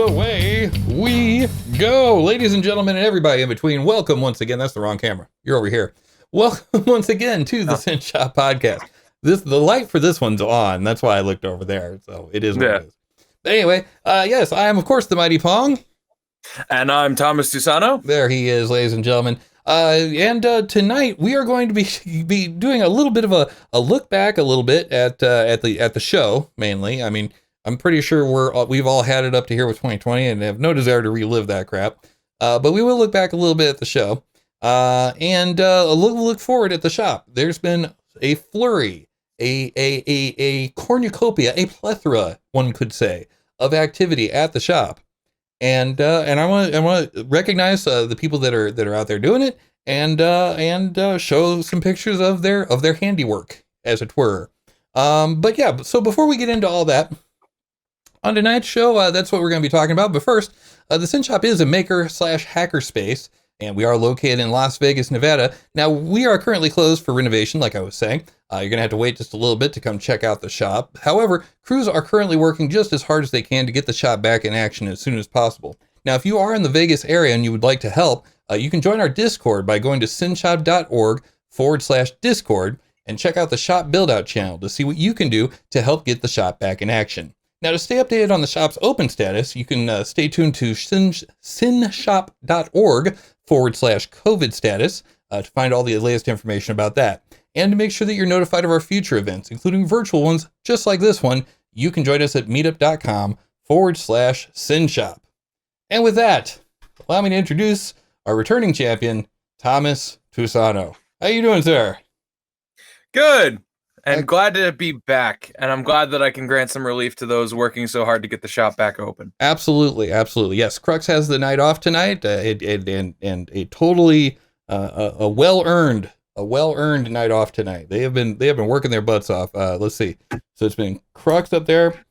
away we go. Ladies and gentlemen, and everybody in between, welcome once again. That's the wrong camera. You're over here. Welcome once again to the SYN Shop Podcast. The light for this one's on. That's why I looked over there. So it is what it is. But anyway, yes, I am, of course, the Mighty Pong. And I'm Thomas Dusano. There he is, ladies and gentlemen. And tonight we are going to be doing a little bit of a look back a little bit at the show, mainly. I mean, I'm pretty sure we've all had it up to here with 2020 and have no desire to relive that crap. But we will look back a little bit at the show, and look forward at the shop. There's been a flurry, a cornucopia, a plethora, one could say, of activity at the shop. And I want to recognize the people that are out there doing it, and show some pictures of their handiwork, as it were. But yeah, so before we get into all that, on tonight's show, that's what we're going to be talking about. But first, the SYN Shop is a maker/hackerspace, and we are located in Las Vegas, Nevada. Now, we are currently closed for renovation, like I was saying. You're going to have to wait just a little bit to come check out the shop. However, crews are currently working just as hard as they can to get the shop back in action as soon as possible. Now, if you are in the Vegas area and you would like to help, you can join our Discord by going to synshop.org/Discord and check out the shop build-out channel to see what you can do to help get the shop back in action. Now, to stay updated on the shop's open status, you can stay tuned to synshop.org/COVID status to find all the latest information about that. And to make sure that you're notified of our future events, including virtual ones just like this one, you can join us at meetup.com/Synshop. And with that, allow me to introduce our returning champion, Thomas Dusano. How you doing, sir? Good. And glad to be back. And I'm glad that I can grant some relief to those working so hard to get the shop back open. Absolutely. Absolutely. Yes. Crux has the night off tonight, and a totally a well-earned night off tonight. They have been working their butts off. Let's see. So it's been Crux up there.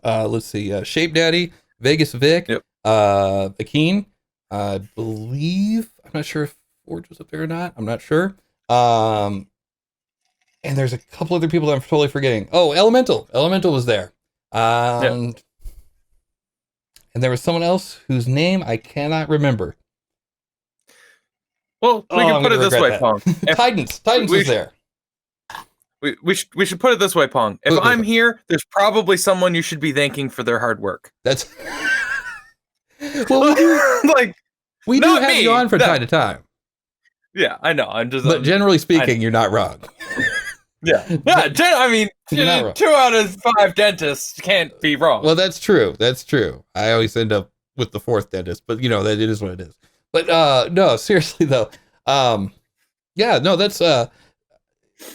Let's see. Shape Daddy, Vegas Vic, yep. Akeen, I believe. I'm not sure if Forge was up there or not. I'm not sure. And there's a couple other people that I'm totally forgetting. Oh, Elemental was there. Yep. And there was someone else whose name I cannot remember. Well, we can put it this way, Pong. Titans was there. We should put it this way, Pong. If I'm here, there's probably someone you should be thanking for their hard work. That's well, we do have you on from time to time. Yeah, I know. But generally speaking, you're not wrong. Yeah. I mean, 2 out of 5 dentists can't be wrong. Well, that's true. I always end up with the 4th dentist, but that it is what it is. But no, seriously though. Yeah, no, that's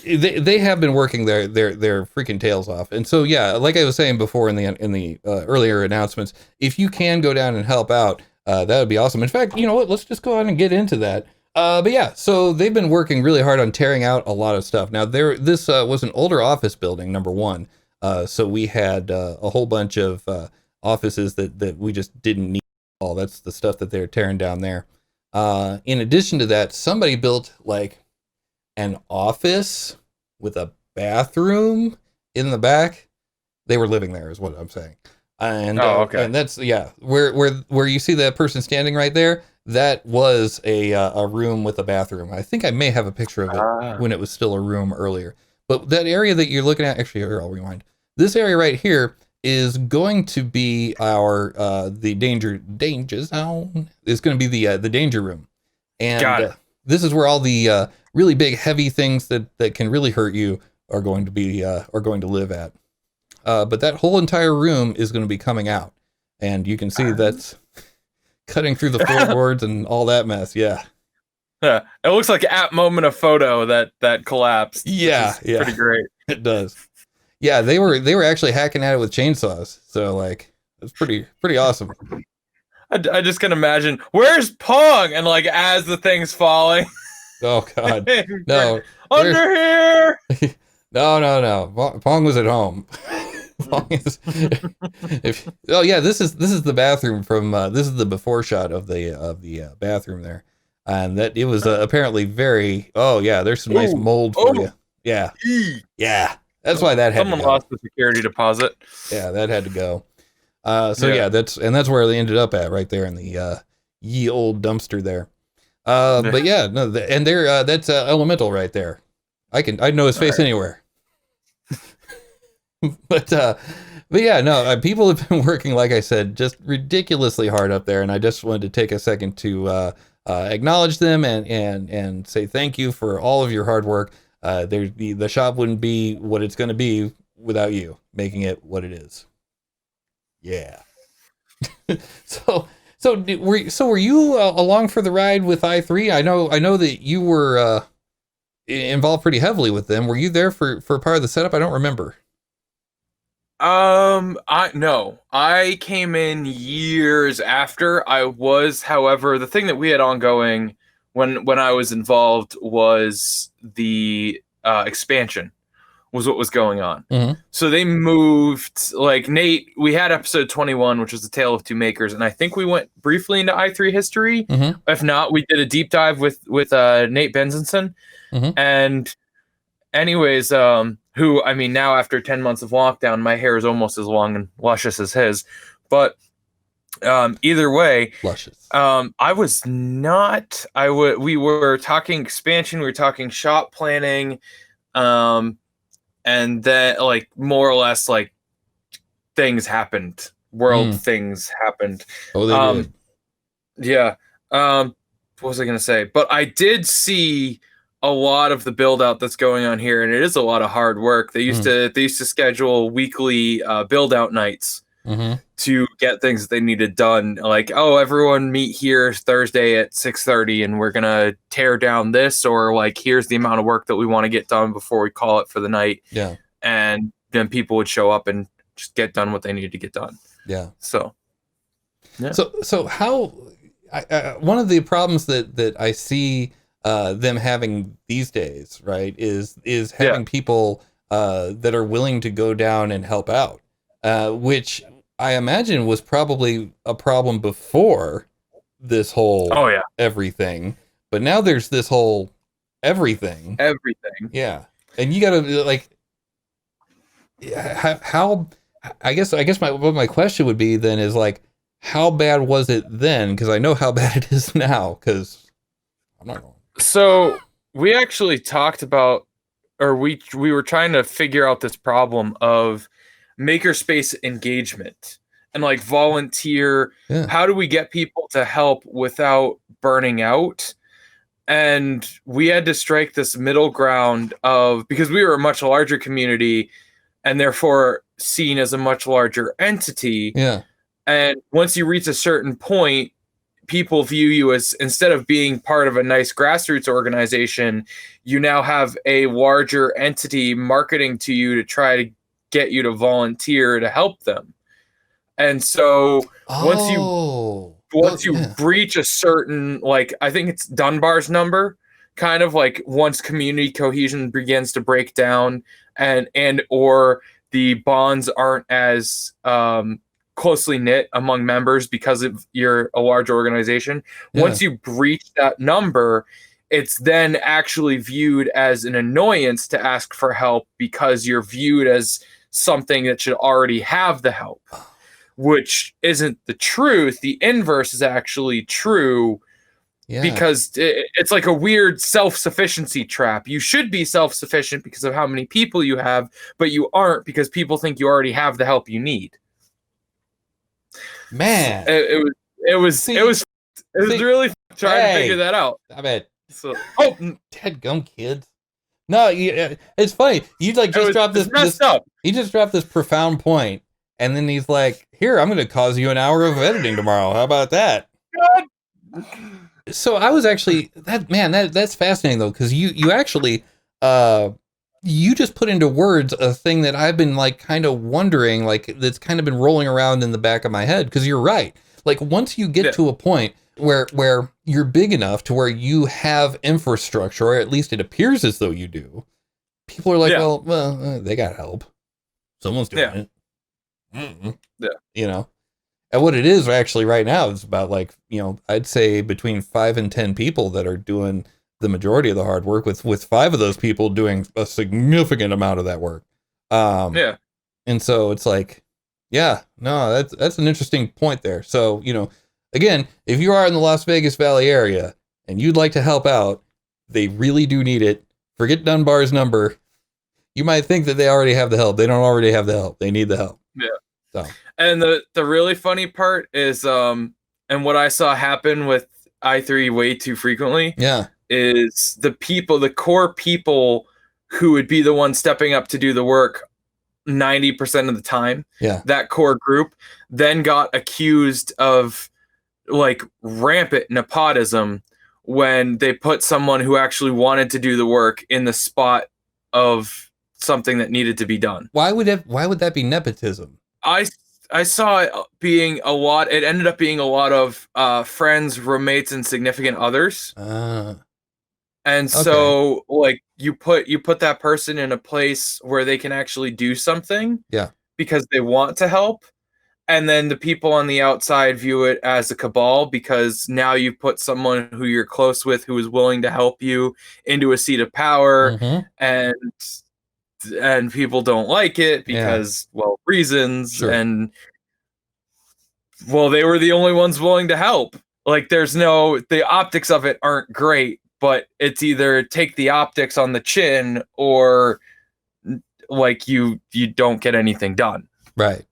they have been working their freaking tails off. And so yeah, like I was saying before in the earlier announcements, if you can go down and help out, that would be awesome. In fact, you know what? Let's just go on and get into that. But yeah, so they've been working really hard on tearing out a lot of stuff. Now this was an older office building, number one. So we had a whole bunch of offices that we just didn't need. All that's the stuff that they're tearing down there. In addition to that, somebody built like an office with a bathroom in the back. They were living there, is what I'm saying. And okay. And that's where you see that person standing right there. That was a room with a bathroom. I think I may have a picture of it when it was still a room earlier. But that area that you're looking at, actually, here, I'll rewind. This area right here is going to be our the danger zone. Is going to be the danger room, and this is where all the really big, heavy things that can really hurt you are going to live at. But that whole entire room is going to be coming out, and you can see that's cutting through the floorboards and all that mess. Yeah. It looks like at moment of photo that collapsed. Yeah. Pretty great. It does. Yeah, they were actually hacking at it with chainsaws. So like it's pretty awesome. I just can imagine, where's Pong? And like as the thing's falling. Oh God. No. Under here. No. Pong was at home. This is the bathroom from this is the before shot of the bathroom there, and that it was apparently very there's some nice mold for you. Yeah that's why that had someone lost the security deposit. Yeah, that had to go. Yeah, that's where they ended up at, right there in the ye old dumpster there. But yeah, no, and they're that's Elemental right there. I'd know his face anywhere. But yeah, no, people have been working, like I said, just ridiculously hard up there, and I just wanted to take a second to acknowledge them and say thank you for all of your hard work. The shop wouldn't be what it's going to be without you making it what it is. Yeah. So were you along for the ride with I3? I know that you were involved pretty heavily with them. Were you there for part of the setup? I don't remember. I came in years after. I was, however, the thing that we had ongoing when I was involved was the expansion was what was going on. Mm-hmm. So they moved, like Nate, we had episode 21, which was the Tale of Two Makers, and I think we went briefly into I3 history. Mm-hmm. If not, we did a deep dive with Nate Benzinson. Mm-hmm. And anyways, who, I mean, now after 10 months of lockdown, my hair is almost as long and luscious as his. But either way, luscious. We were talking expansion, we were talking shop planning, and then, like, more or less, like, things happened. Things happened. Oh, they did. Yeah. What was I going to say? But I did see a lot of the build out that's going on here, and it is a lot of hard work. They used to schedule weekly build out nights to get things that they needed done. Like, oh, everyone meet here Thursday at 6:30, and we're gonna tear down this, or like, here's the amount of work that we want to get done before we call it for the night. Yeah, and then people would show up and just get done what they needed to get done. Yeah. So, yeah. So how? One of the problems that I see them having these days, right, is having people that are willing to go down and help out, which I imagine was probably a problem before this whole everything, but now there's this whole everything. Yeah, and you gotta, like, how I guess my question would be then is, like, how bad was it then? Because I know how bad it is now, because I'm not going. So we actually talked about, or we were trying to figure out this problem of makerspace engagement and, like, volunteer. Yeah. How do we get people to help without burning out? And we had to strike this middle ground of, because we were a much larger community and therefore seen as a much larger entity. Yeah. And once you reach a certain point, people view you as, instead of being part of a nice grassroots organization, you now have a larger entity marketing to you to try to get you to volunteer to help them. And so once you breach a certain, like, I think it's Dunbar's number, kind of like once community cohesion begins to break down and or the bonds aren't as closely knit among members because you're a large organization. Yeah. Once you breach that number, it's then actually viewed as an annoyance to ask for help because you're viewed as something that should already have the help, which isn't the truth. The inverse is actually true. Yeah. Because it's like a weird self-sufficiency trap. You should be self-sufficient because of how many people you have, but you aren't because people think you already have the help you need. Man, it was really trying to figure that out. I bet. So, deadgum kids. No, it's funny. You just dropped this messed up. He just dropped this profound point, and then he's like, "Here, I'm going to cause you an hour of editing tomorrow. How about that?" God. So I was actually that's fascinating though, because you actually you just put into words a thing that I've been, like, kind of wondering, like, that's kind of been rolling around in the back of my head. Because you're right. Like, once you get to a point where you're big enough to where you have infrastructure, or at least it appears as though you do, people are like, well, they got help. Someone's doing it. Mm-hmm. Yeah. You know, and what it is actually right now is about, like, you know, I'd say between 5 and 10 people that are doing the majority of the hard work, with 5 of those people doing a significant amount of that work. And so it's like, Yeah, no, that's an interesting point there. So, again, if you are in the Las Vegas Valley area and you'd like to help out, they really do need it. Forget Dunbar's number. You might think that they already have the help. They don't already have the help. They need the help. Yeah. So, And the really funny part is and what I saw happen with I3 way too frequently yeah. is the core people who would be the ones stepping up to do the work 90% of the time. Yeah. That core group then got accused of like rampant nepotism when they put someone who actually wanted to do the work in the spot of something that needed to be done. Why would that be nepotism? I saw it being a lot. It ended up being a lot of friends, roommates, and significant others. And so, like, you put that person in a place where they can actually do something. Yeah. Because they want to help. And then the people on the outside view it as a cabal because now you put someone who you're close with who is willing to help you into a seat of power, and people don't like it because reasons. Sure. And they were the only ones willing to help. Like the optics of it aren't great, but it's either take the optics on the chin or like you don't get anything done. Right.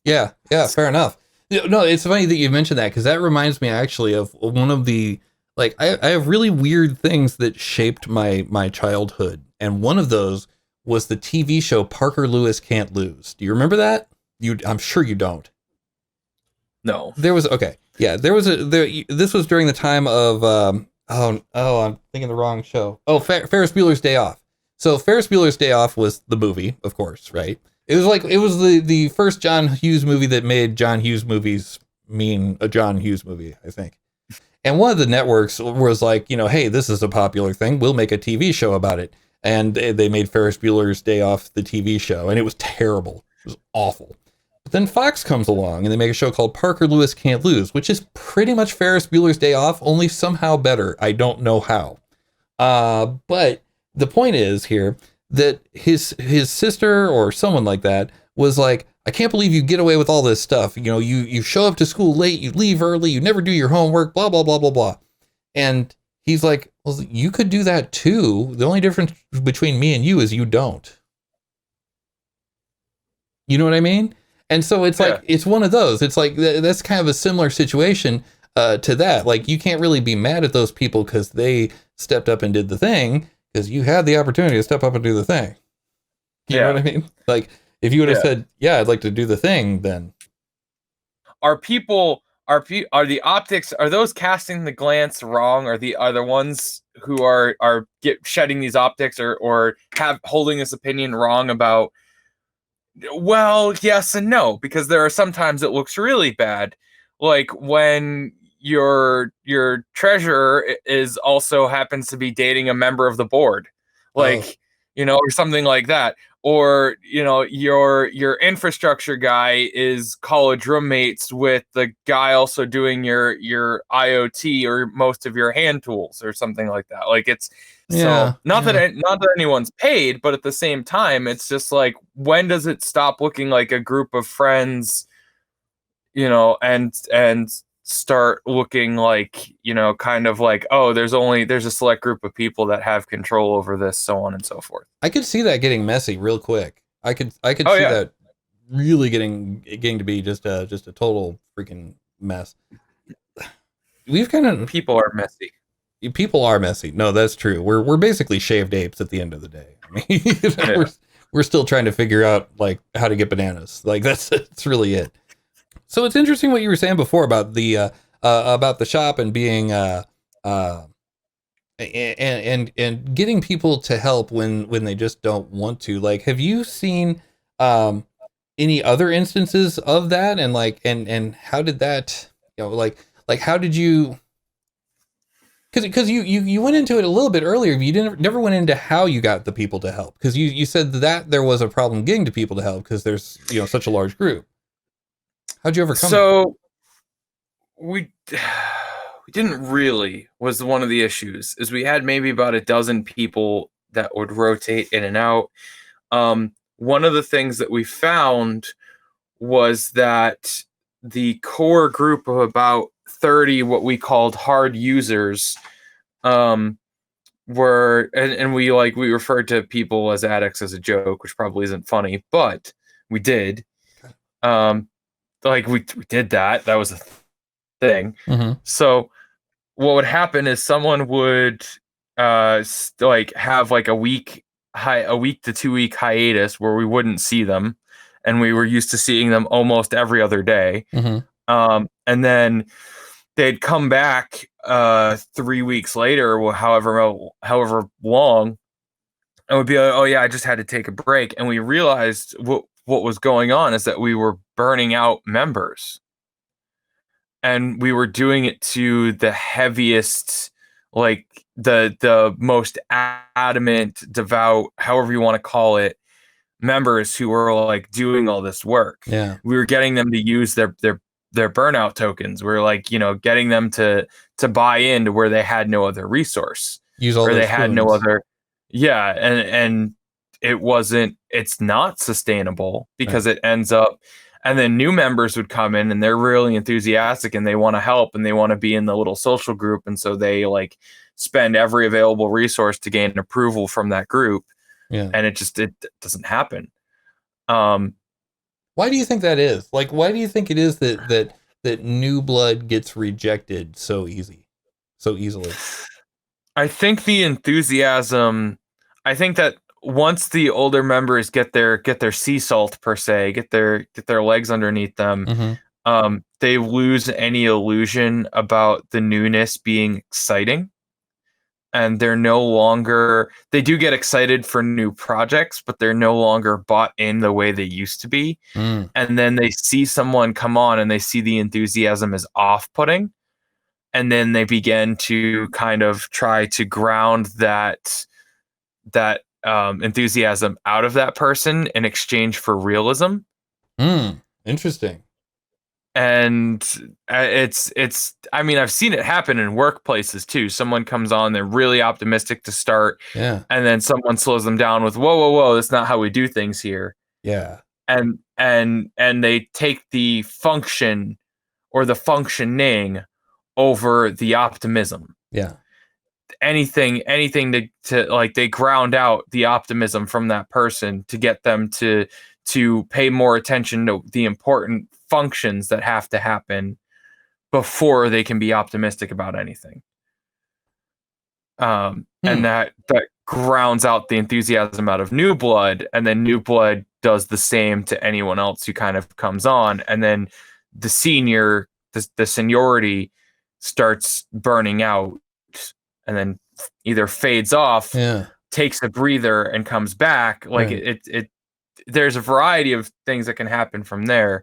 Yeah, fair enough. No, it's funny that you mentioned that because that reminds me actually of one of the, like, I have really weird things that shaped my childhood. And one of those was the TV show Parker Lewis Can't Lose. Do you remember that? I'm sure you don't. No. This was during the time of, I'm thinking the wrong show. Oh, Ferris Bueller's Day Off. So Ferris Bueller's Day Off was the movie, of course, right? It was the first John Hughes movie that made John Hughes movies mean a John Hughes movie, I think. And one of the networks was like, hey, this is a popular thing. We'll make a TV show about it. And they made Ferris Bueller's Day Off the TV show. And it was terrible. It was awful. But then Fox comes along and they make a show called Parker Lewis Can't Lose, which is pretty much Ferris Bueller's Day Off, only somehow better. I don't know how. But the point is here that his sister or someone like that was like, I can't believe you get away with all this stuff. You show up to school late, you leave early, you never do your homework, blah, blah, blah, blah, blah. And he's like, well, you could do that too. The only difference between me and you is you don't. You know what I mean? And so it's like, it's one of those. It's like, that's kind of a similar situation to that. Like, you can't really be mad at those people because they stepped up and did the thing, because you had the opportunity to step up and do the thing. You know what I mean? Like, if you would have said, I'd like to do the thing, then. Are the optics, are those casting the glance wrong? Are the ones who are shedding these optics or have holding this opinion wrong about, well, yes and no, because there are sometimes it looks really bad. Like when your treasurer is also happens to be dating a member of the board, like, or something like that. Or, your infrastructure guy is college roommates with the guy also doing your IoT or most of your hand tools or something like that. Like not that anyone's paid, but at the same time, it's just like, when does it stop looking like a group of friends, and start looking like, kind of like, oh, there's a select group of people that have control over this, so on and so forth. I could see that getting messy real quick. I could see that really getting to be just a total freaking mess. People are messy. People are messy. No, that's true. We're basically shaved apes at the end of the day. I mean, we're still trying to figure out like how to get bananas. Like that's really it. So it's interesting what you were saying before about the shop and being and getting people to help when they just don't want to. Like, have you seen any other instances of that? And like and how did that, like how did you? Because you went into it a little bit earlier, but you never went into how you got the people to help. Because you said that there was a problem getting to people to help because there's such a large group. How'd you overcome that? We didn't really, was one of the issues, is we had maybe about a dozen people that would rotate in and out. One of the things that we found was that the core group of about 30, what we called hard users, were, and we referred to people as addicts as a joke, which probably isn't funny, but we did. We did that. That was a thing. Mm-hmm. So what would happen is someone would have like a week to 2 week hiatus where we wouldn't see them, and we were used to seeing them almost every other day. Mm-hmm. And then they'd come back 3 weeks later, or however long, and would be like, oh yeah, I just had to take a break. And we realized what was going on is that we were burning out members, and we were doing it to the heaviest, like the most adamant, devout, however you want to call it, members who were like doing all this work. Yeah. We were getting them to use their burnout tokens. We were getting them to buy into where they had no other resource. Use all or those they had no spoons. other. Yeah, and it's not sustainable, because it ends up, and then new members would come in and they're really enthusiastic and they want to help and they want to be in the little social group, and so they spend every available resource to gain approval from that group. Yeah. And it doesn't happen. Why do you think that is? Why do you think it is that new blood gets rejected so easily? I think the enthusiasm. I think that once the older members get their sea salt, per se, get their legs underneath them, Mm-hmm. They lose any illusion about the newness being exciting. And they're no longer, they do get excited for new projects, but they're no longer bought in the way they used to be. Mm. And then they see someone come on and they see the enthusiasm as off-putting. And then they begin to kind of try to ground that enthusiasm out of that person in exchange for realism. Interesting. And it's I mean, I've seen it happen in workplaces too. Someone comes on, they're really optimistic to start, Yeah. and then someone slows them down with, whoa, that's not how we do things here. Yeah. And they take the function or the functioning over the optimism. Yeah. Anything to they ground out the optimism from that person to get them to pay more attention to the important functions that have to happen before they can be optimistic about anything. And that grounds out the enthusiasm out of new blood, and then new blood does the same to anyone else who kind of comes on, and then the seniority starts burning out, and then either fades off, takes a breather, and comes back. It there's a variety of things that can happen from there.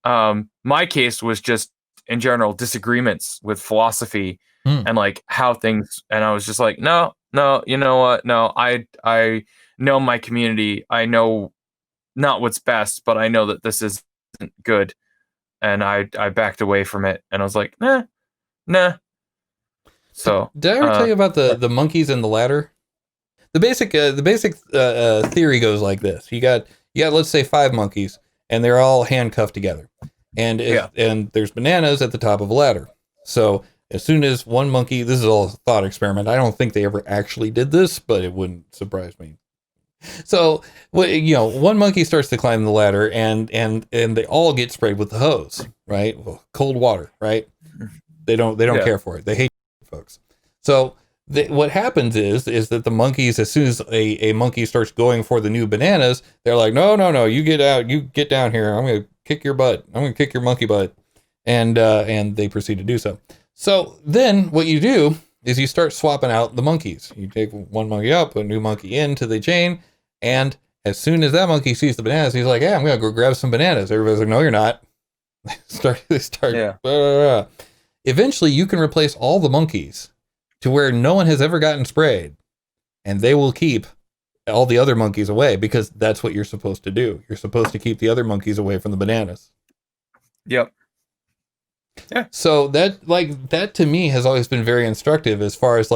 My case was just in general disagreements with philosophy and how things, and I was just like, no, you know what? No, I know my community. I know not what's best, but I know that this isn't good. And I backed away from it, and I was like, nah. So did I ever tell you about the monkeys and the ladder? The basic theory goes like this: you got let's say 5 monkeys, and they're all handcuffed together, and and there's bananas at the top of a ladder. So as soon as one monkey, this is all a thought experiment. I don't think they ever actually did this, but it wouldn't surprise me. So one monkey starts to climb the ladder, and they all get sprayed with the hose, right? Well, cold water, right? They don't care for it. They hate folks. So what happens is that the monkeys, as soon as a monkey starts going for the new bananas, they're like, no, you get out, you get down here. I'm going to kick your butt. I'm going to kick your monkey butt. And they proceed to do so. So then what you do is you start swapping out the monkeys. You take one monkey out, put a new monkey into the chain. And as soon as that monkey sees the bananas, he's like, yeah, I'm going to go grab some bananas. Everybody's like, no, you're not. They start. Yeah. Blah, blah, blah. Eventually, you can replace all the monkeys to where no one has ever gotten sprayed, and they will keep all the other monkeys away, because that's what you're supposed to do. You're supposed to keep the other monkeys away from the bananas. Yep. Yeah. So that to me has always been very instructive, as far as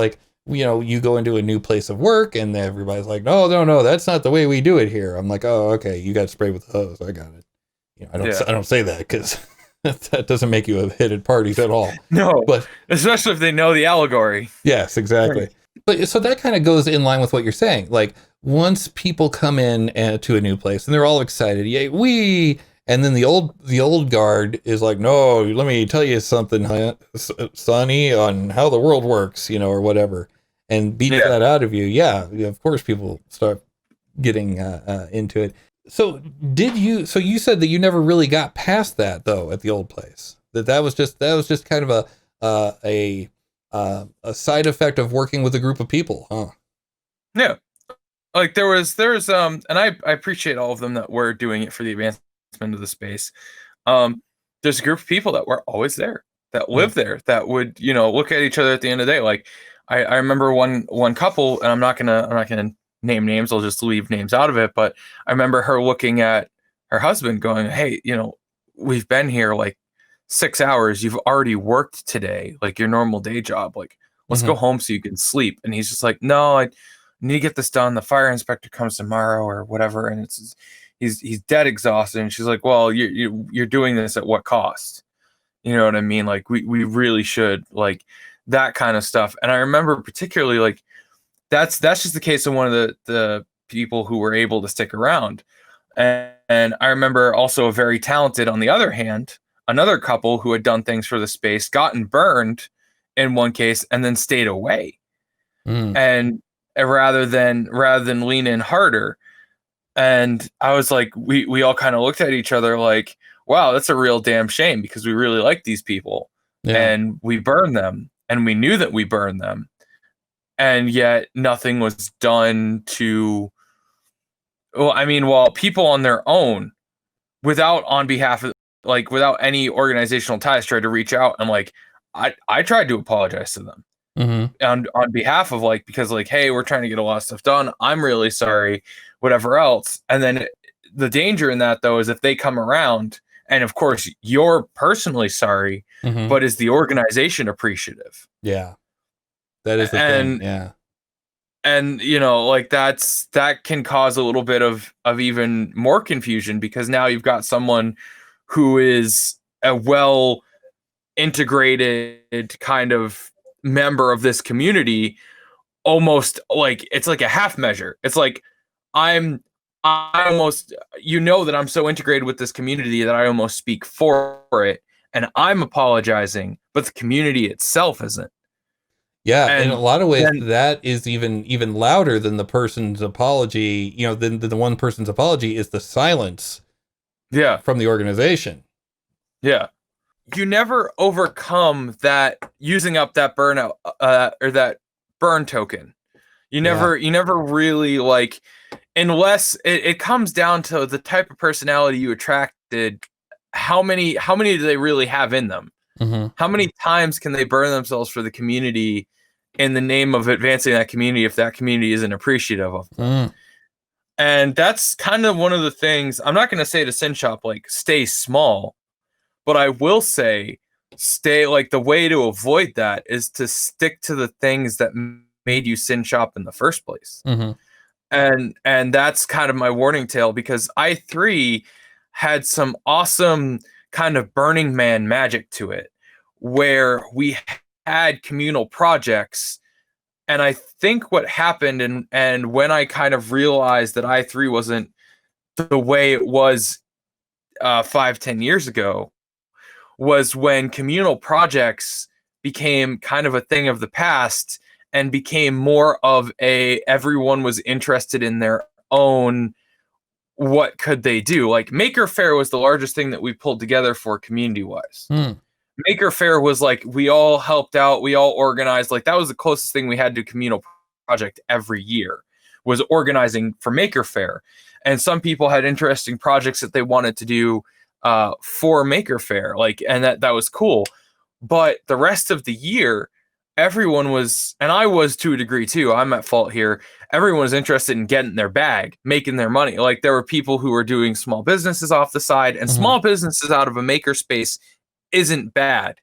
you go into a new place of work and everybody's like, no, that's not the way we do it here. I'm like, oh, okay, you got sprayed with the hose. I got it. I don't say that because that doesn't make you a hit at parties at all. No, but especially if they know the allegory. Yes, exactly. But so that kind of goes in line with what you're saying. Like once people come in to a new place and they're all excited, yay, and then the old guard is like, no, let me tell you something, Sonny, on how the world works, or whatever, and beat that out of you. Yeah, of course people start getting into it. So so you said that you never really got past that though at the old place. That was just kind of a side effect of working with a group of people, huh? Yeah. Like there's and I appreciate all of them that were doing it for the advancement of the space. There's a group of people that were always there, that lived there, that would, look at each other at the end of the day. Like I remember one couple, and I'm not gonna name names, I'll just leave names out of it, but I remember her looking at her husband going, hey, we've been here like 6 hours, you've already worked today, like your normal day job, like let's go home so you can sleep. And he's just like, no, I need to get this done, the fire inspector comes tomorrow or whatever. And he's dead exhausted. And she's like, well, you're doing this at what cost? You know what I mean? Like we really should, like that kind of stuff. And I remember particularly like that's just the case of one of the people who were able to stick around. And I remember also very talented, on the other hand, another couple who had done things for the space, gotten burned in one case, and then stayed away. And rather than lean in harder. And I was like, we all kind of looked at each other like, wow, that's a real damn shame, because we really like these people and we burned them, and we knew that we burned them. And yet nothing was done to, while people on their own, without any organizational ties, tried to reach out, and like, I tried to apologize to them on behalf of because hey, we're trying to get a lot of stuff done. I'm really sorry, whatever else. And then the danger in that though, is if they come around and of course you're personally sorry, but is the organization appreciative? Yeah. That is the thing. Yeah. And that can cause a little bit of even more confusion, because now you've got someone who is a well integrated kind of member of this community, almost like it's like a half measure. It's like I almost, that I'm so integrated with this community that I almost speak for it, and I'm apologizing, but the community itself isn't. Yeah, and in a lot of ways, that is even louder than the person's apology. Than the one person's apology is the silence. Yeah, from the organization. Yeah, you never overcome that using up that burnout or that burn token. You never really unless it comes down to the type of personality you attracted. How many do they really have in them? How many times can they burn themselves for the community in the name of advancing that community if that community isn't appreciative of them? And that's kind of one of the things. I'm not going to say to Synshop stay small, but I will say stay the way to avoid that is to stick to the things that made you Synshop in the first place. And that's kind of my warning tale, because I3 had some awesome kind of Burning Man magic to it, where we had communal projects. And I think what happened, and when I kind of realized that I3 wasn't the way it was 5-10 years ago, was when communal projects became kind of a thing of the past and became more of everyone was interested in their own, what could they do? Maker Faire was the largest thing that we pulled together for community-wise. Maker Faire was we all helped out, we all organized. That was the closest thing we had to a communal project every year, was organizing for Maker Faire. And some people had interesting projects that they wanted to do for Maker Faire, and that was cool. But the rest of the year, everyone was, and I was to a degree too, I'm at fault here, everyone was interested in getting their bag, making their money. There were people who were doing small businesses off the side, and small businesses out of a makerspace isn't bad.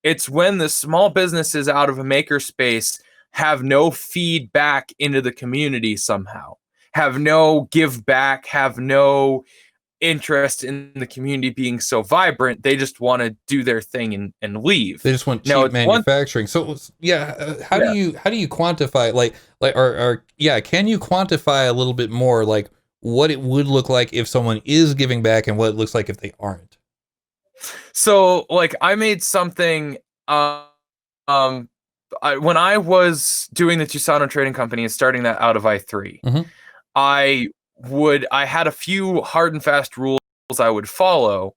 It's when the small businesses out of a makerspace have no feedback into the community somehow, have no give back, have no interest in the community being so vibrant. They just want to do their thing and leave. They just want Now, cheap it's manufacturing. So how do you quantify can you quantify a little bit more like what it would look like if someone is giving back and what it looks like if they aren't? So like I made something when I was doing the Tusano Trading Company and starting that out of i3, Mm-hmm. I had a few hard and fast rules I would follow.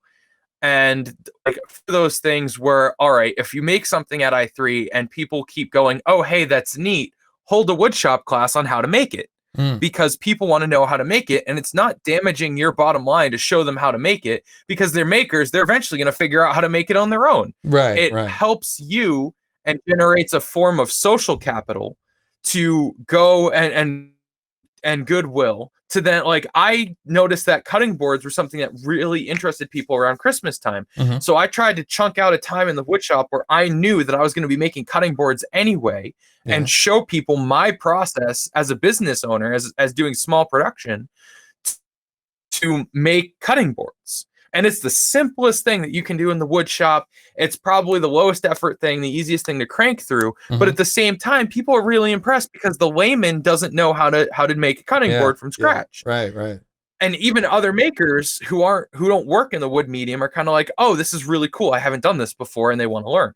And like for those things were, all right, if you make something at i3 and people keep going, oh, hey, that's neat, hold a woodshop class on how to make it. Because people want to know how to make it, and it's not damaging your bottom line to show them how to make it, because they're makers, they're eventually going to figure out how to make it on their own. It helps you and generates a form of social capital to go and goodwill to then, like, I noticed that cutting boards were something that really interested people around Christmas time. Mm-hmm. So I tried to chunk out a time in the wood shop where I knew that I was going to be making cutting boards anyway, and show people my process as a business owner, as doing small production to make cutting boards. And it's the simplest thing that you can do in the wood shop. It's probably the lowest effort thing, the easiest thing to crank through. Mm-hmm. But at the same time, people are really impressed because the layman doesn't know how to make a cutting board from scratch. Right. And even other makers who don't work in the wood medium are kind of like, oh, this is really cool. I haven't done this before, and they want to learn.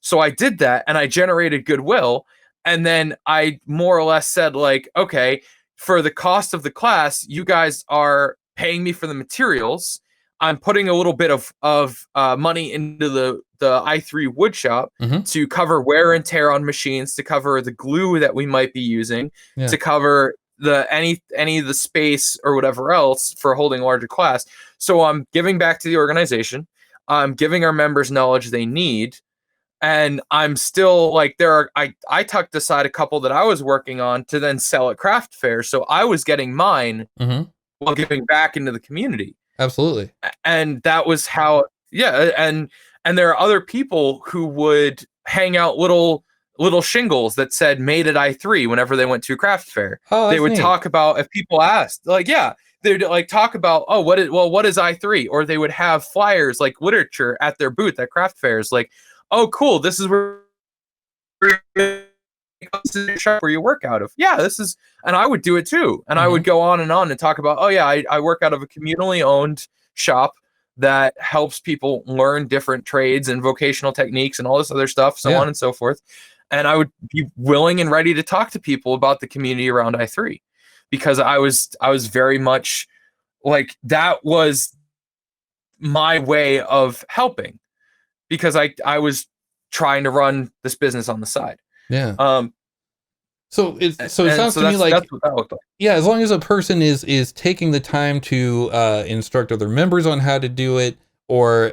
So I did that, and I generated goodwill. And then I more or less said, like, okay, for the cost of the class, you guys are paying me for the materials. I'm putting a little bit of money into the i3 wood shop to cover wear and tear on machines, to cover the glue that we might be using, to cover any of the space or whatever else for holding a larger class. So I'm giving back to the organization. I'm giving our members knowledge they need. And I'm still like, I tucked aside a couple that I was working on to then sell at craft fairs. So I was getting mine while giving back into the community. Absolutely. And that was how, and there are other people who would hang out little shingles that said made at i3 whenever they went to a craft fair. They would talk about, if people asked, like, they'd like talk about, oh, what is i3? Or they would have flyers like literature at their booth at craft fairs, like, oh, cool, this is where you work out of. This is, and I would do it too. And I would go on and talk about, oh yeah, I work out of a communally owned shop that helps people learn different trades and vocational techniques and all this other stuff, so on and so forth. And I would be willing and ready to talk to people about the community around i3, because I was very much like, that was my way of helping, because I was trying to run this business on the side. So it sounds to me like, that's what that looked like. As long as a person is taking the time to instruct other members on how to do it, or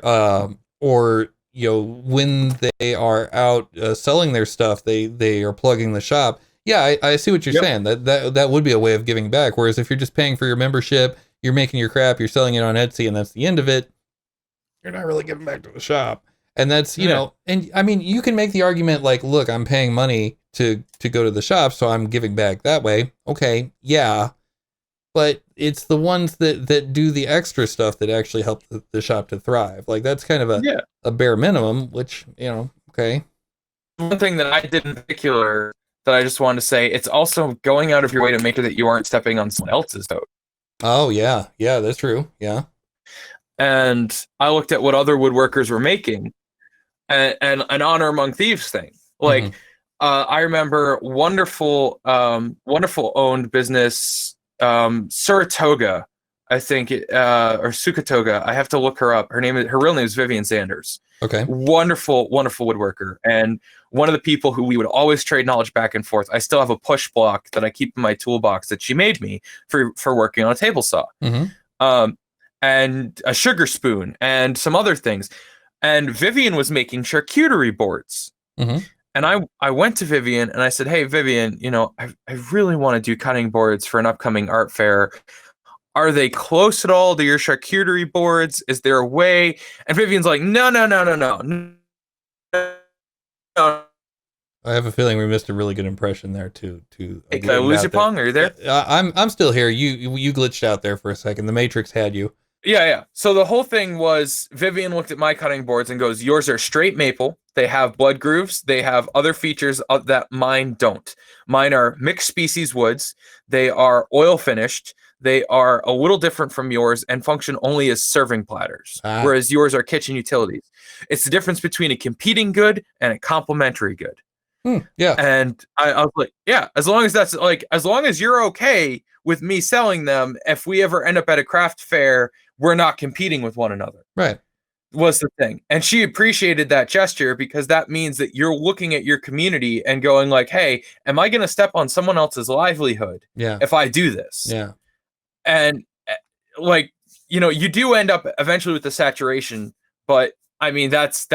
when they are out selling their stuff, they are plugging the shop. I see what you're saying. That would be a way of giving back. Whereas if you're just paying for your membership, you're making your crap, you're selling it on Etsy, and that's the end of it, you're not really giving back to the shop. And that's, and I mean, you can make the argument like, look, I'm paying money to go to the shop, so I'm giving back that way. Okay, but it's the ones that do the extra stuff that actually help the shop to thrive. Like, that's kind of a bare minimum, which, okay. One thing that I did in particular that I just wanted to say, it's also going out of your way to make sure that you aren't stepping on someone else's toe. Oh, yeah, that's true, And I looked at what other woodworkers were making, and an honor among thieves thing. Like, I remember wonderful owned business, Saratoga, I think, or Sukatoga. I have to look her up. Her real name is Vivian Sanders. Okay. Wonderful woodworker. And one of the people who we would always trade knowledge back and forth. I still have a push block that I keep in my toolbox that she made me for working on a table saw. And a sugar spoon and some other things. And Vivian was making charcuterie boards. And I went to Vivian and I said, hey, Vivian, I really want to do cutting boards for an upcoming art fair. Are they close at all to your charcuterie boards? Is there a way? And Vivian's like, no. I have a feeling we missed a really good impression there too. Hey, did I lose you, Pong? Are you there? I'm still here. You glitched out there for a second. The Matrix had you. Yeah. So the whole thing was Vivian looked at my cutting boards and goes, yours are straight maple. They have blood grooves. They have other features that mine don't. Mine are mixed species woods. They are oil finished. They are a little different from yours and function only as serving platters, whereas yours are kitchen utilities. It's the difference between a competing good and a complementary good. Yeah. And I was like, yeah, as long as you're okay with me selling them, if we ever end up at a craft fair, we're not competing with one another. Right. Was the thing. And she appreciated that gesture because that means that you're looking at your community and going like, hey, am I going to step on someone else's livelihood if I do this? Yeah. And like, you do end up eventually with the saturation, but I mean, that's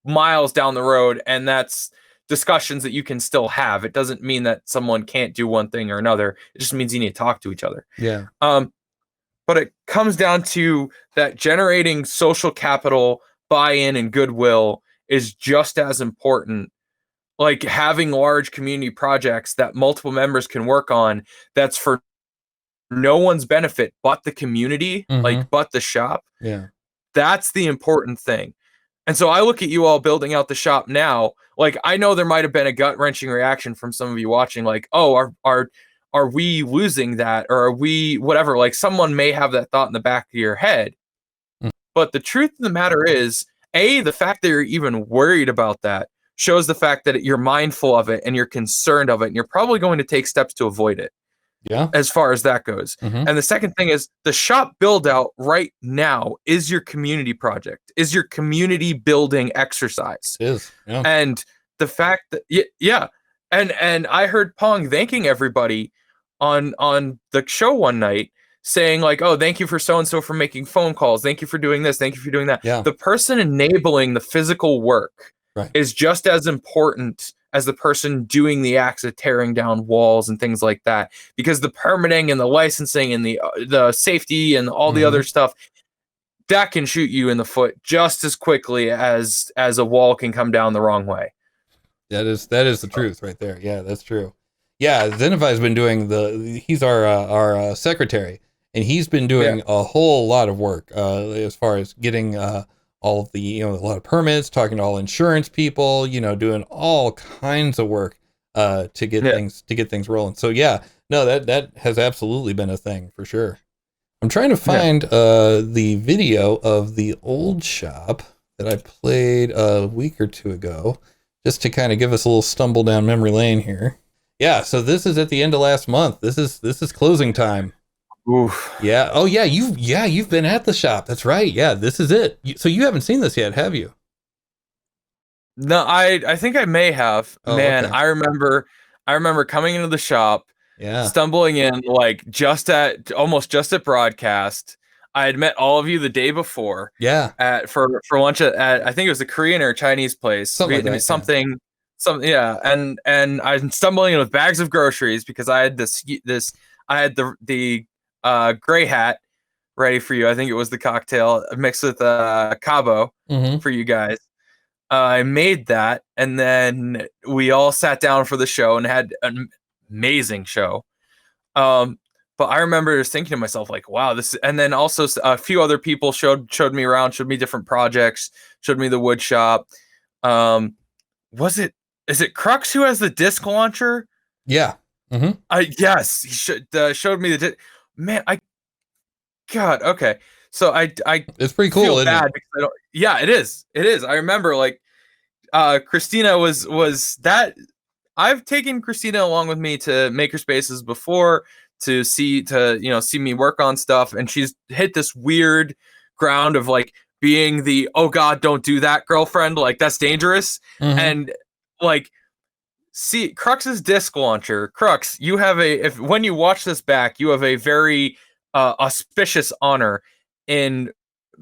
miles down the road, and that's discussions that you can still have. It doesn't mean that someone can't do one thing or another. It just means you need to talk to each other. Yeah. But it comes down to that generating social capital, buy-in, and goodwill is just as important. Like having large community projects that multiple members can work on, that's for no one's benefit but the community, but the shop. Yeah. That's the important thing. And so I look at you all building out the shop now. Like, I know there might have been a gut-wrenching reaction from some of you watching, like, oh, are we losing that? Or are we whatever? Like, someone may have that thought in the back of your head. But the truth of the matter is, the fact that you're even worried about that shows the fact that you're mindful of it and you're concerned of it, and you're probably going to take steps to avoid it. Yeah. As far as that goes. And the second thing is the shop build out right now is your community project, is your community building exercise. It is. Yeah. And the fact that, and I heard Pong thanking everybody on the show one night, saying like, oh, thank you for so-and-so for making phone calls. Thank you for doing this. Thank you for doing that. Yeah. The person enabling the physical work is just as important as the person doing the acts of tearing down walls and things like that, because the permitting and the licensing and the safety and all the other stuff that can shoot you in the foot just as quickly as a wall can come down the wrong way. That is the truth right there. Yeah, that's true. Yeah, Zenify's been doing he's our secretary, and he's been doing a whole lot of work as far as getting all of the, a lot of permits, talking to all insurance people, doing all kinds of work to get things rolling. So yeah, no, that has absolutely been a thing for sure. I'm trying to find the video of the old shop that I played a week or two ago, just to kind of give us a little stumble down memory lane here. Yeah, so this is at the end of last month. This is closing time. Oof. Yeah. Oh yeah. You've been at the shop. That's right. Yeah. This is it. So you haven't seen this yet, have you? No, I think I may have. Oh, man, okay. I remember coming into the shop, stumbling in like almost just at broadcast. I had met all of you the day before. Yeah. For lunch at I think it was a Korean or Chinese place. Something. And I'm stumbling in with bags of groceries because I had I had the gray hat ready for you. I think it was the cocktail mixed with Cabo for you guys. I made that, and then we all sat down for the show and had an amazing show. But I remember just thinking to myself, like, wow, and then also a few other people showed me around, showed me different projects, showed me the wood shop. Is it Crux who has the disc launcher? Yeah. Yes, he showed me God. Okay. So I it's pretty cool. Feel bad because it is. I remember like, Christina was that I've taken Christina along with me to makerspaces before to see me work on stuff. And she's hit this weird ground of like being the, oh God, don't do that girlfriend. Like that's dangerous. And like, see Crux's disc launcher. Crux, you have when you watch this back, you have a very auspicious honor in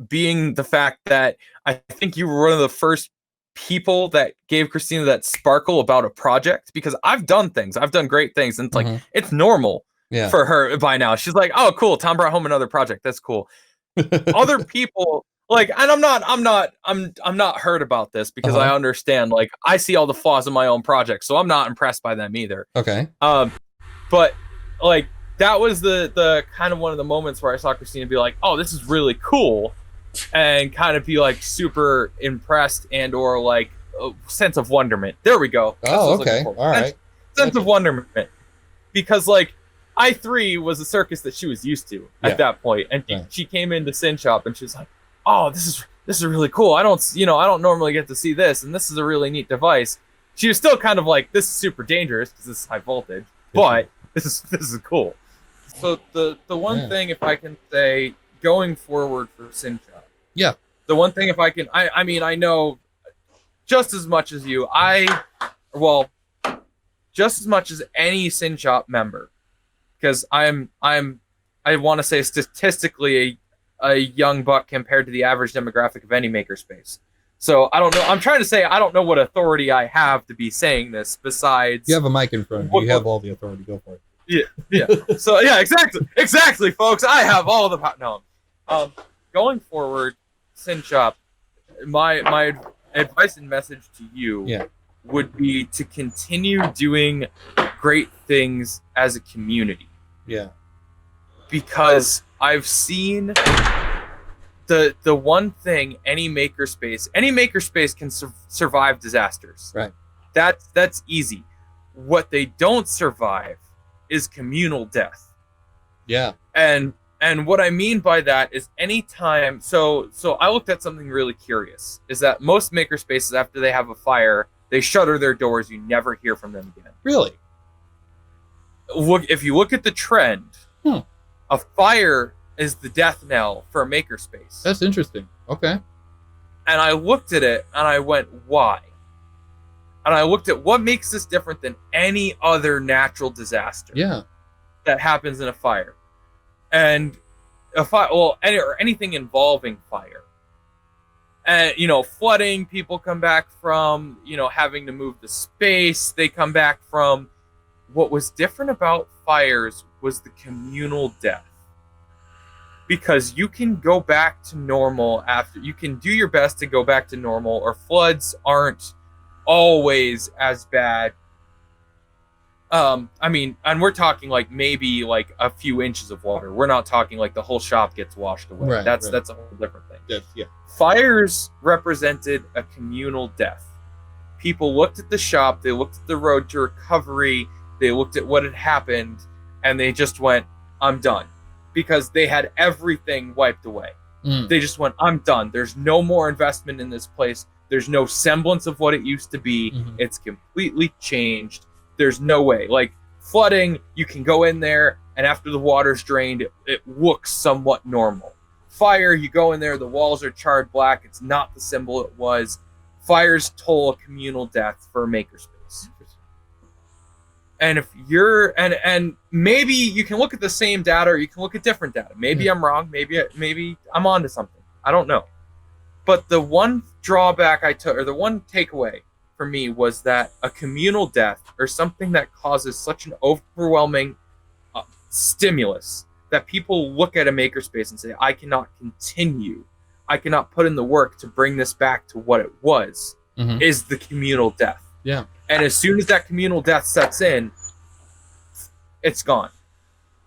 being the fact that I think you were one of the first people that gave Christina that sparkle about a project, because I've done great things, and it's like it's normal for her by now. She's like, oh cool, Tom brought home another project, that's cool. Other people like, and I'm not hurt about this because I understand, like I see all the flaws in my own project, so I'm not impressed by them either. Okay. But like that was the kind of one of the moments where I saw Christina be like, oh, this is really cool, and kind of be like super impressed and or like a sense of wonderment. There we go. Oh, okay. All right. Sense of wonderment. Because like I3 was a circus that she was used to at that point, and she came into SYN Shop and she was like, oh, this is really cool. I don't normally get to see this, and this is a really neat device. She was still kind of like, this is super dangerous because this is high voltage, but this is cool. So the one thing, if I can say, going forward for Synshop, the one thing, if I can, I mean, I know just as much as you, just as much as any Synshop member, because I want to say statistically a young buck compared to the average demographic of any makerspace. So I don't know. I'm trying to say I don't know what authority I have to be saying this besides. You have a mic in front of you. You have all the authority. Go for it. Yeah. So yeah, exactly, folks. I have all the no. Going forward, Synshop, my advice and message to you would be to continue doing great things as a community. Yeah. Because I've seen the one thing any makerspace can survive disasters. Right. That's easy. What they don't survive is communal death. Yeah. And what I mean by that is anytime, so I looked at something really curious, is that most makerspaces, after they have a fire, they shutter their doors. You never hear from them again. Really? If you look at the trend, a fire is the death knell for a makerspace. That's interesting. Okay. And I looked at it and I went, why? And I looked at what makes this different than any other natural disaster that happens in a fire. And a fire, or anything involving fire. And, flooding, people come back from, having to move the space they come back from. What was different about fires was the communal death. Because you can go back to normal you can do your best to go back to normal, or floods aren't always as bad. I mean, and we're talking like maybe like a few inches of water. We're not talking like the whole shop gets washed away. Right, that's a whole different thing. Fires represented a communal death. People looked at the shop, they looked at the road to recovery, they looked at what had happened, and they just went, I'm done. Because they had everything wiped away. They just went, I'm done. There's no more investment in this place. There's no semblance of what it used to be. It's completely changed. There's no way. Like flooding, you can go in there, and after the water's drained, it looks somewhat normal. Fire, you go in there, the walls are charred black. It's not the symbol it was. Fires toll a communal death for a makerspace. And if you're, and maybe you can look at the same data, or you can look at different data. Maybe I'm wrong. Maybe I'm onto something. I don't know. But the one drawback I took, or the one takeaway for me, was that a communal death, or something that causes such an overwhelming stimulus that people look at a makerspace and say, I cannot continue. I cannot put in the work to bring this back to what it was, is the communal death. Yeah. And as soon as that communal death sets in, it's gone.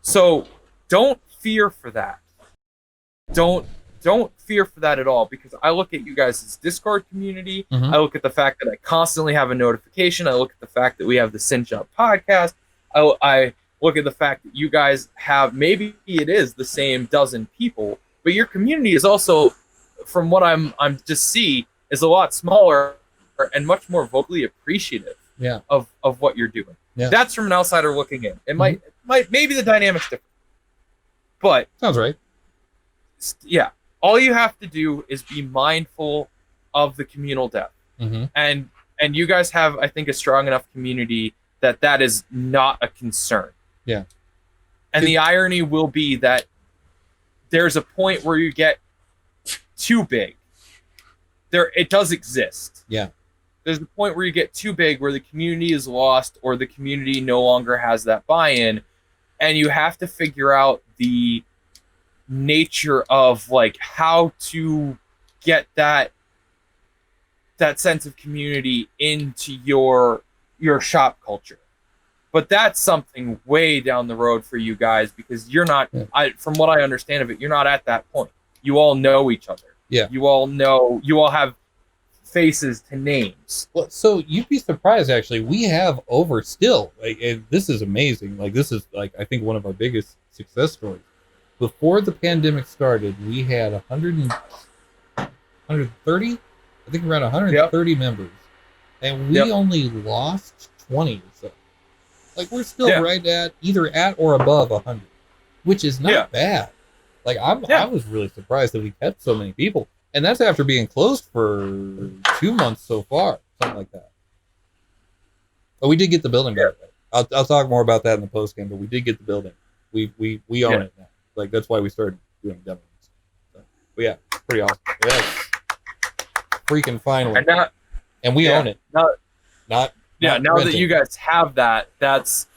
So don't fear for that. Don't fear for that at all, because I look at you guys' Discord community. I look at the fact that I constantly have a notification. I look at the fact that we have the SYN Shop podcast. I look at the fact that you guys have, maybe it is the same dozen people, but your community is also, from what I'm just see, is a lot smaller and much more vocally appreciative of what you're doing. That's from an outsider looking in. It might maybe the dynamic's different, but sounds right. Yeah, all you have to do is be mindful of the communal death, and you guys have, I think, a strong enough community that is not a concern. Yeah, and the irony will be that there's a point where you get too big. It does exist. Yeah. There's a point where you get too big, where the community is lost, or the community no longer has that buy-in, and you have to figure out the nature of like how to get that sense of community into your shop culture. But that's something way down the road for you guys, because you're not, from what I understand of it, you're not at that point. You all know each other. Yeah. You all have faces to names. Well, so you'd be surprised, actually. We have over still, and this is amazing. Like, this is, like, I think one of our biggest success stories. Before the pandemic started, we had 130, I think around 130 members. And we only lost 20 or so. Like, we're still right at, either at or above 100, which is not bad. Like, I was really surprised that we kept so many people. And that's after being closed for 2 months so far, something like that. But we did get the building back. I'll talk more about that in the post game, but we did get the building. We own it now. Like, that's why we started doing demos. So, but yeah, pretty awesome. Yeah. Freaking finally. And we own it. Now renting. that you guys have that, that's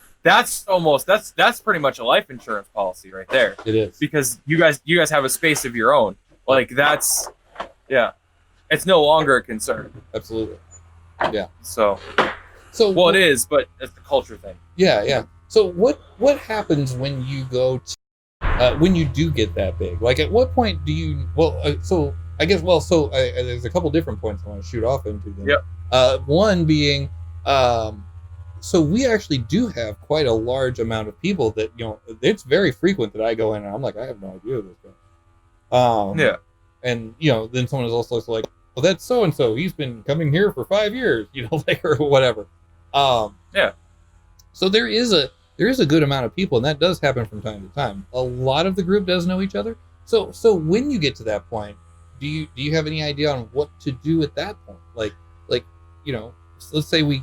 pretty much a life insurance policy right there. It is. Because you guys have a space of your own. Like, that's it's no longer a concern. Absolutely. Yeah. So well, it is, but it's the culture thing. Yeah. So what happens when you go to when you do get that big? Like, at what point do you? Well, there's a couple different points I want to shoot off into them. Yep. One being, so we actually do have quite a large amount of people that, it's very frequent that I go in and I'm like, I have no idea who this guy. And then someone is also like, well, that's so and so. He's been coming here for 5 years, or whatever. So there is a good amount of people, and that does happen from time to time. A lot of the group does know each other. So when you get to that point, do you have any idea on what to do at that point? Like let's say we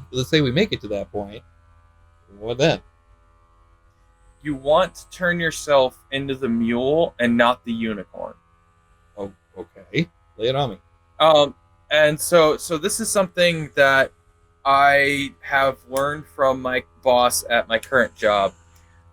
make it to that point. What then? You want to turn yourself into the mule and not the unicorn. Oh, okay. Lay it on me. And so this is something that I have learned from my boss at my current job.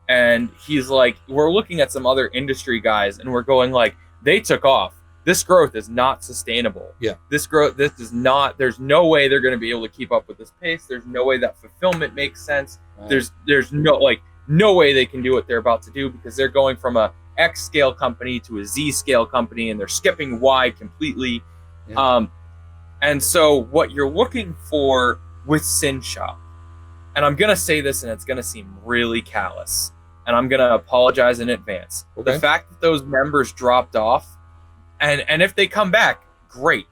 And he's like, we're looking at some other industry guys and we're going like, they took off. This growth is not sustainable. Yeah. This is not, there's no way they're going to be able to keep up with this pace. There's no way that fulfillment makes sense. Right. There's no way they can do what they're about to do, because they're going from a X scale company to a Z scale company and they're skipping Y completely. Yeah. And so what you're looking for with Synshop, and I'm going to say this and it's going to seem really callous, and I'm going to apologize in advance. Okay. The fact that those members dropped off, and if they come back, great,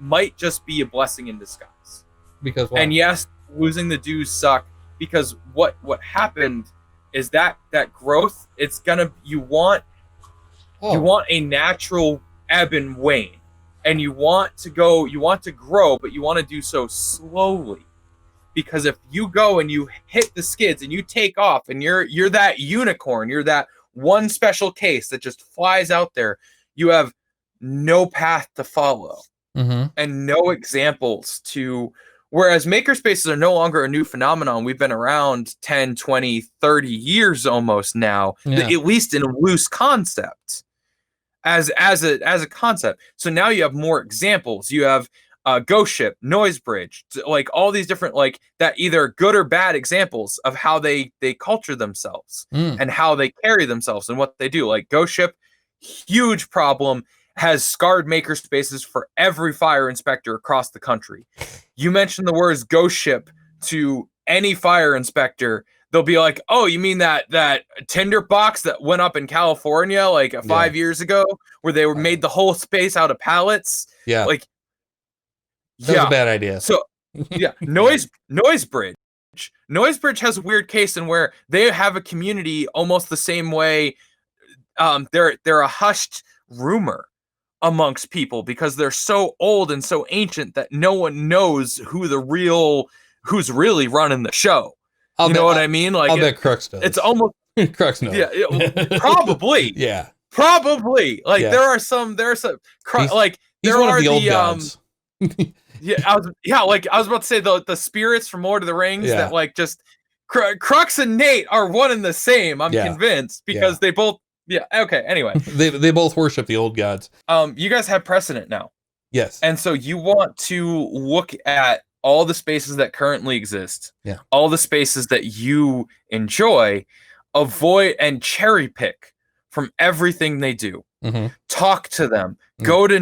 might just be a blessing in disguise. Because why? And yes, losing the dues suck, because what happened is that growth, it's gonna, you want a natural ebb and wane, and you want to grow, but you want to do so slowly. Because if you go and you hit the skids and you take off and you're that unicorn, you're that one special case that just flies out there, you have no path to follow. Mm-hmm. And no examples to, whereas makerspaces are no longer a new phenomenon. We've been around 10, 20, 30 years almost now, at least in a loose concept, as a concept. So now you have more examples. You have Ghost Ship, Noise Bridge, like all these different, like that, either good or bad examples of how they culture themselves and how they carry themselves and what they do. Like Ghost Ship, huge problem, has scarred makerspaces for every fire inspector across the country. You mention the words Ghost Ship to any fire inspector, they'll be like, "Oh, you mean that tinder box that went up in California like 5 years ago, where they made the whole space out of pallets?" Yeah, like that was a bad idea. So Noise Bridge. Noise Bridge has a weird case in where they have a community almost the same way. They're a hushed rumor amongst people because they're so old and so ancient that no one knows who's really running the show. You know what I mean? Like, I'll bet Crux does. It's almost Crux knows. Yeah, probably. Yeah, probably. Like there are some he's like there one are of the old gods. I was about to say the spirits from Lord of the Rings that like just Crux and Nate are one and the same. I'm convinced because they both. Yeah. Okay. Anyway, they both worship the old gods. You guys have precedent now. Yes. And so you want to look at all the spaces that currently exist, Yeah. all the spaces that you enjoy, avoid and cherry pick from everything they do. Mm-hmm. Talk to them. Go to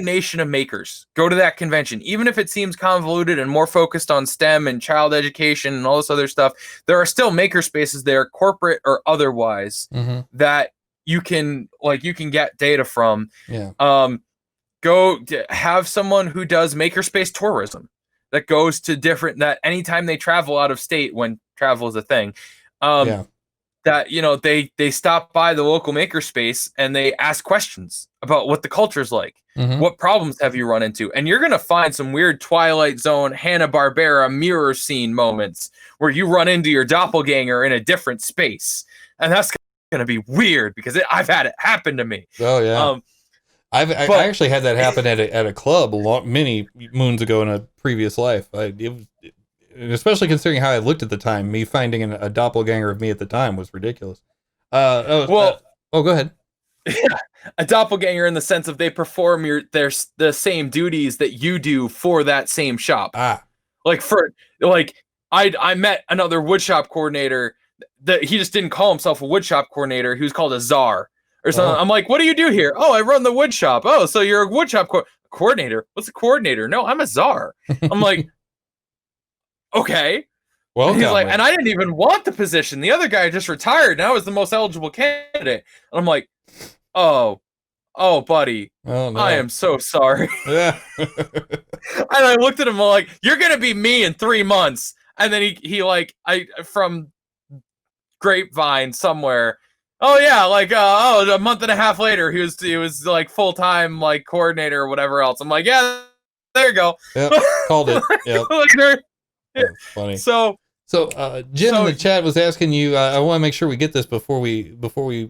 Nation of Makers. Go to that convention. Even if it seems convoluted and more focused on STEM and child education and all this other stuff, there are still maker spaces there, corporate or otherwise, that you can get data from. Yeah. Go have someone who does makerspace tourism that goes to different, that anytime they travel out of state, when travel is a thing, that, you know, they stop by the local makerspace and they ask questions about what the culture's like. What problems have you run into? And you're going to find some weird Twilight Zone, Hanna-Barbera mirror scene moments where you run into your doppelganger in a different space. And that's going to be weird because I've had it happen to me. Oh, yeah. I actually had that happen at a club many moons ago in a previous life. Especially considering how I looked at the time, me finding a doppelganger of me at the time was ridiculous. Go ahead. Yeah, a doppelganger in the sense of they perform the same duties that you do for that same shop. I met another woodshop coordinator that he just didn't call himself a woodshop coordinator. He was called a czar or something. I'm like, what do you do here? Oh, I run the woodshop. Oh, so you're a woodshop coordinator. What's a coordinator? No, I'm a czar. I'm like, okay. Well, he's like, and I didn't even want the position. The other guy just retired, and I was the most eligible candidate. And I'm like, oh, buddy, no. I am so sorry. Yeah. And I looked at him like, you're gonna be me in 3 months. And then he from grapevine somewhere. Oh yeah, a month and a half later, he was like full time like coordinator or whatever else. I'm like, yeah, there you go. Yep, called it. Yeah. That's funny. So Jim in the chat was asking you. I want to make sure we get this before we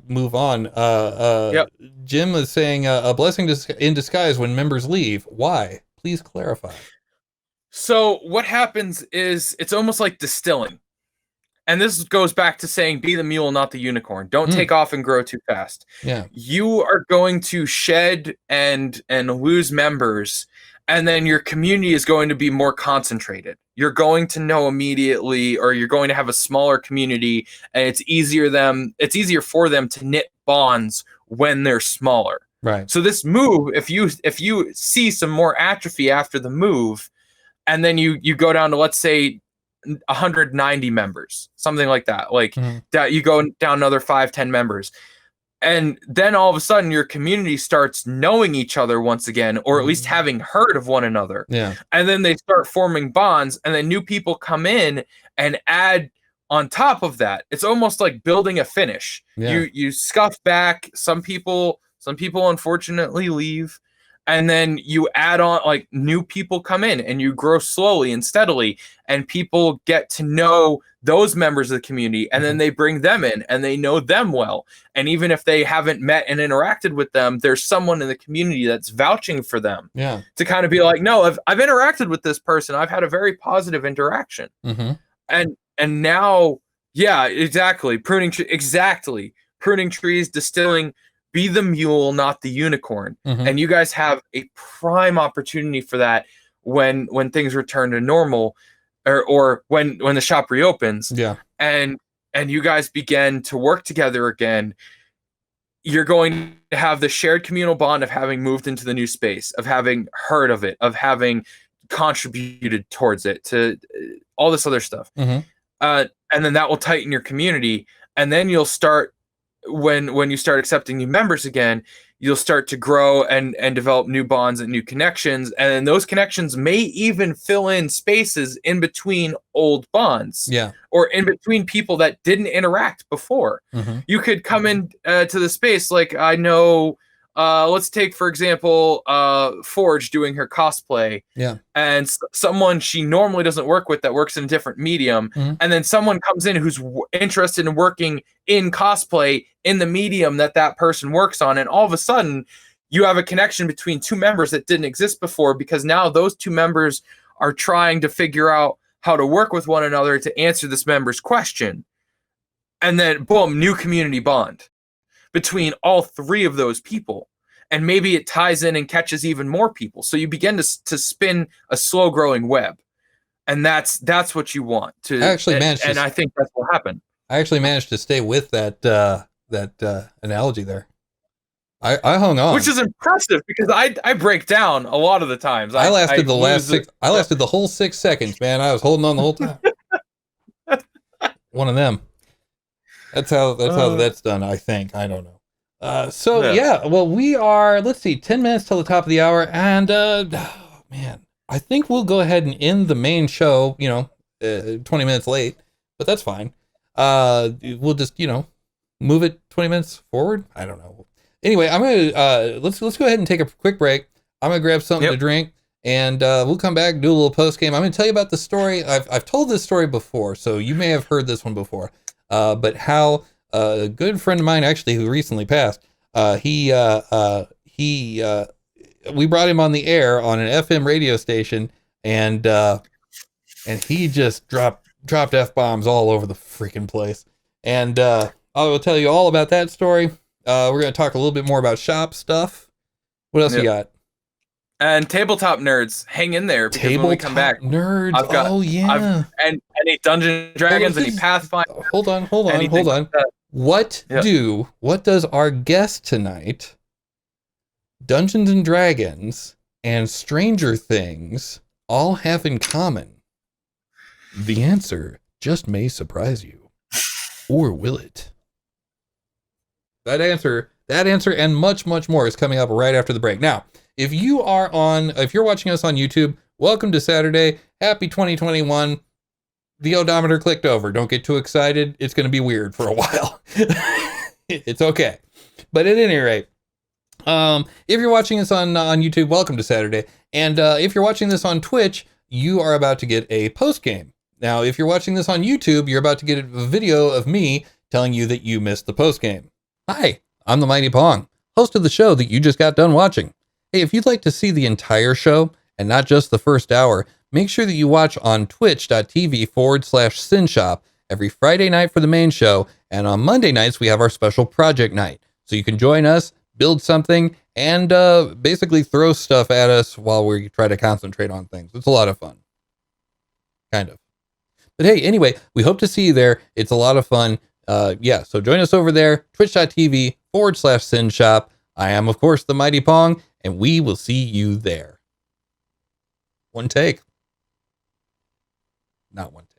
move on. Yep. Jim was saying a blessing in disguise when members leave. Why? Please clarify. So what happens is it's almost like distilling, and this goes back to saying, "Be the mule, not the unicorn." Don't take off and grow too fast. Yeah. You are going to shed and lose members. And then your community is going to be more concentrated. You're going to know immediately, or you're going to have a smaller community, and it's easier for them to knit bonds when they're smaller. Right. So this move, if you see some more atrophy after the move, and then you go down to, let's say, 190 members, something like that, that you go down another 5-10 members. And then all of a sudden your community starts knowing each other once again, or at least having heard of one another. Yeah. And then they start forming bonds, and then new people come in and add on top of that. It's almost like building a finish. Yeah. You scuff back. Some people unfortunately leave. And then you add on, like, new people come in, and you grow slowly and steadily, and people get to know those members of the community, and then they bring them in, and they know them well. And even if they haven't met and interacted with them, there's someone in the community that's vouching for them. Yeah. To kind of be like, no, I've interacted with this person. I've had a very positive interaction. And now, yeah, exactly. Pruning trees, distilling. Be the mule, not the unicorn. And you guys have a prime opportunity for that when things return to normal, or when the shop reopens. Yeah. And you guys begin to work together again. You're going to have the shared communal bond of having moved into the new space, of having heard of it, of having contributed towards it, to all this other stuff. And then that will tighten your community. And then you'll start, when you start accepting new members again, you'll start to grow and develop new bonds and new connections. And then those connections may even fill in spaces in between old bonds. Yeah. Or in between people that didn't interact before. You could come in to the space. Like, I know, let's take, for example, Forge doing her cosplay. Yeah. And someone she normally doesn't work with that works in a different medium. And then someone comes in who's interested in working in cosplay in the medium that person works on. And all of a sudden you have a connection between two members that didn't exist before, because now those two members are trying to figure out how to work with one another to answer this member's question. And then boom, new community bond between all three of those people. And maybe it ties in and catches even more people. So you begin to spin a slow growing web. And that's what you want to. I actually managed and I think that's what happened. I actually managed to stay with that analogy there. I hung on, which is impressive because I break down a lot of the times. I lasted the whole 6 seconds, man. I was holding on the whole time. One of them. That's how that's done, I think. I don't know. Well, we are, let's see, 10 minutes till the top of the hour, and man, I think we'll go ahead and end the main show, 20 minutes late, but that's fine. We'll just, move it 20 minutes forward. I don't know. Anyway, I'm gonna let's go ahead and take a quick break. I'm gonna grab something to drink, and we'll come back, do a little post game. I'm gonna tell you about the story. I've told this story before, so you may have heard this one before. But how a good friend of mine, actually, who recently passed, we brought him on the air on an FM radio station, and he just dropped F-bombs all over the freaking place. And I will tell you all about that story. We're going to talk a little bit more about shop stuff. What else you got? And tabletop nerds, hang in there because when we come back, nerds. And any Dungeons and Dragons, any Pathfinder. Hold on. What does our guest tonight, Dungeons and Dragons and Stranger Things, all have in common? The answer just may surprise you. Or will it? That answer and much, much more is coming up right after the break. Now, if you're watching us on YouTube, welcome to Saturday. Happy 2021. The odometer clicked over. Don't get too excited. It's going to be weird for a while. It's okay. But at any rate, if you're watching this on YouTube, welcome to Saturday. And if you're watching this on Twitch, you are about to get a post game. Now, if you're watching this on YouTube, you're about to get a video of me telling you that you missed the post game. Hi, I'm the Mighty Pong, host of the show that you just got done watching. Hey, if you'd like to see the entire show and not just the first hour, make sure that you watch on twitch.tv/Synshop every Friday night for the main show. And on Monday nights, we have our special project night. So you can join us, build something, and basically throw stuff at us while we try to concentrate on things. It's a lot of fun. Kind of. But hey, anyway, we hope to see you there. It's a lot of fun. So join us over there, twitch.tv/Synshop. I am, of course, the Mighty Pong, and we will see you there. One take. Not one take.